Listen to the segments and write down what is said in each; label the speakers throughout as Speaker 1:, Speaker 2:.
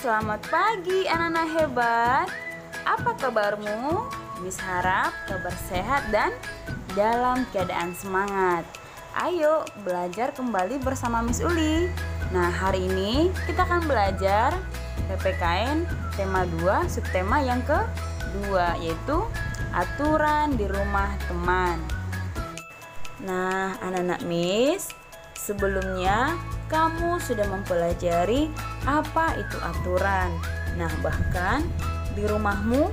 Speaker 1: selamat pagi anak-anak hebat. Apa kabarmu? Miss harap kabar sehat dan dalam keadaan semangat. Ayo belajar kembali bersama Miss Uli. Nah, hari ini kita akan belajar PPKN tema 2 subtema yang kedua, yaitu aturan di rumah teman. Nah, anak-anak Miss, sebelumnya kamu sudah mempelajari apa itu aturan. Nah, bahkan di rumahmu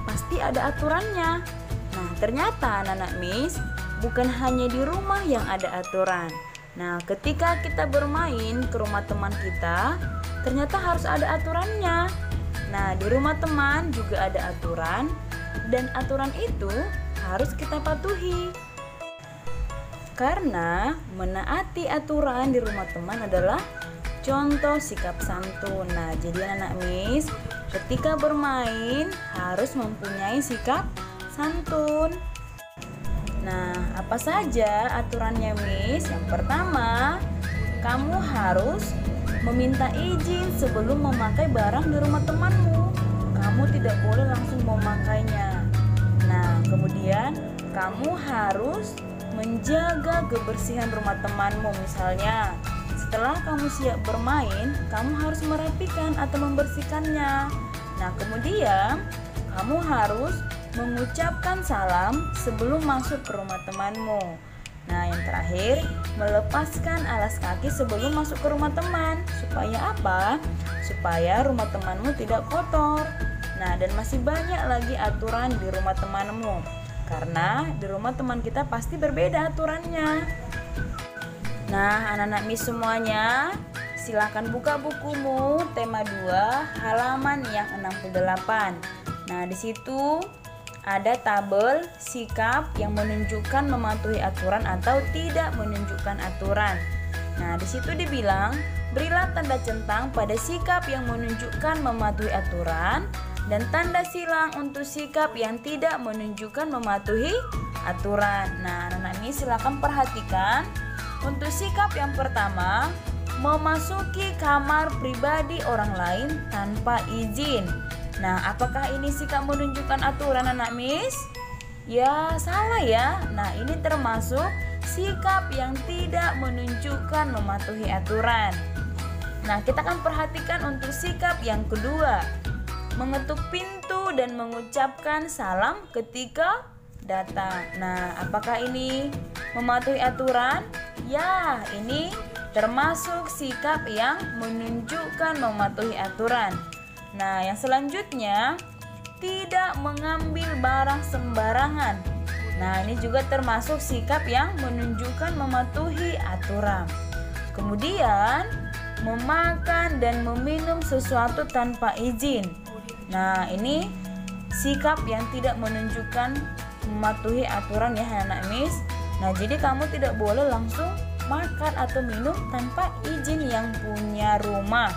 Speaker 1: pasti ada aturannya. Nah, ternyata anak-anak Miss, bukan hanya di rumah yang ada aturan. Nah, ketika kita bermain ke rumah teman kita, ternyata harus ada aturannya. Nah, di rumah teman juga ada aturan, dan aturan itu harus kita patuhi. Karena menaati aturan di rumah teman adalah contoh sikap santun. Nah, jadi anak Miss, ketika bermain harus mempunyai sikap santun. Nah, apa saja aturannya Miss? Yang pertama, kamu harus meminta izin sebelum memakai barang di rumah temanmu. Kamu tidak boleh langsung memakainya. Nah, kemudian kamu harus menjaga kebersihan rumah temanmu. Misalnya, setelah kamu siap bermain, kamu harus merapikan atau membersihkannya. Nah, kemudian kamu harus mengucapkan salam sebelum masuk ke rumah temanmu. Nah, yang terakhir, melepaskan alas kaki sebelum masuk ke rumah teman. Supaya apa? Supaya rumah temanmu tidak kotor. Nah, dan masih banyak lagi aturan di rumah temanmu. Karena di rumah teman kita pasti berbeda aturannya. Nah, anak-anak Miss semuanya, silakan buka bukumu tema 2 halaman yang 68. Nah, di situ ada tabel sikap yang menunjukkan mematuhi aturan atau tidak menunjukkan aturan. Nah, di situ dibilang, berilah tanda centang pada sikap yang menunjukkan mematuhi aturan dan tanda silang untuk sikap yang tidak menunjukkan mematuhi aturan. Nah, anak-anak ini silakan perhatikan. Untuk sikap yang pertama, memasuki kamar pribadi orang lain tanpa izin. Nah, apakah ini sikap menunjukkan aturan anak Miss? Ya, salah ya. Nah, ini termasuk sikap yang tidak menunjukkan mematuhi aturan. Nah, kita akan perhatikan untuk sikap yang kedua, mengetuk pintu dan mengucapkan salam ketika datang. Nah, apakah ini mematuhi aturan? Ya, ini termasuk sikap yang menunjukkan mematuhi aturan. Nah, yang selanjutnya, tidak mengambil barang sembarangan. Nah, ini juga termasuk sikap yang menunjukkan mematuhi aturan. Kemudian, memakan dan meminum sesuatu tanpa izin. Nah, ini sikap yang tidak menunjukkan mematuhi aturan ya anak Miss. Nah, jadi kamu tidak boleh langsung makan atau minum tanpa izin yang punya rumah.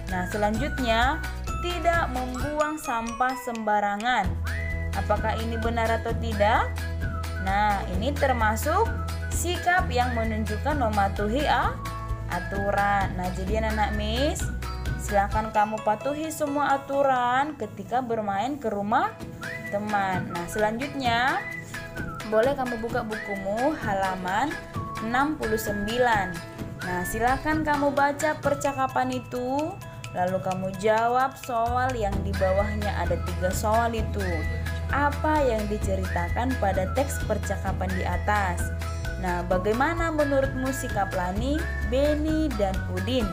Speaker 1: Nah, selanjutnya, tidak membuang sampah sembarangan. Apakah ini benar atau tidak? Nah, ini termasuk sikap yang menunjukkan mematuhi aturan. Nah, jadi anak Miss, silakan kamu patuhi semua aturan ketika bermain ke rumah teman. Nah, selanjutnya boleh kamu buka bukumu halaman 69. Nah, silakan kamu baca percakapan itu, lalu kamu jawab soal yang di bawahnya. Ada 3 soal itu. Apa yang diceritakan pada teks percakapan di atas? Nah, bagaimana menurutmu sikap Lani, Beni, dan Udin?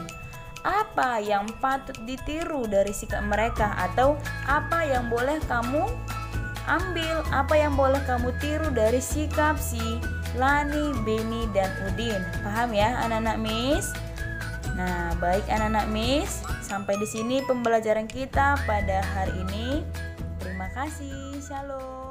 Speaker 1: Apa yang patut ditiru dari sikap mereka, atau apa yang boleh kamu ambil, apa yang boleh kamu tiru dari sikap si Lani, Beni, dan Udin? Paham ya anak-anak Miss? Nah, baik anak-anak Miss, sampai di sini pembelajaran kita pada hari ini. Terima kasih. Shalom.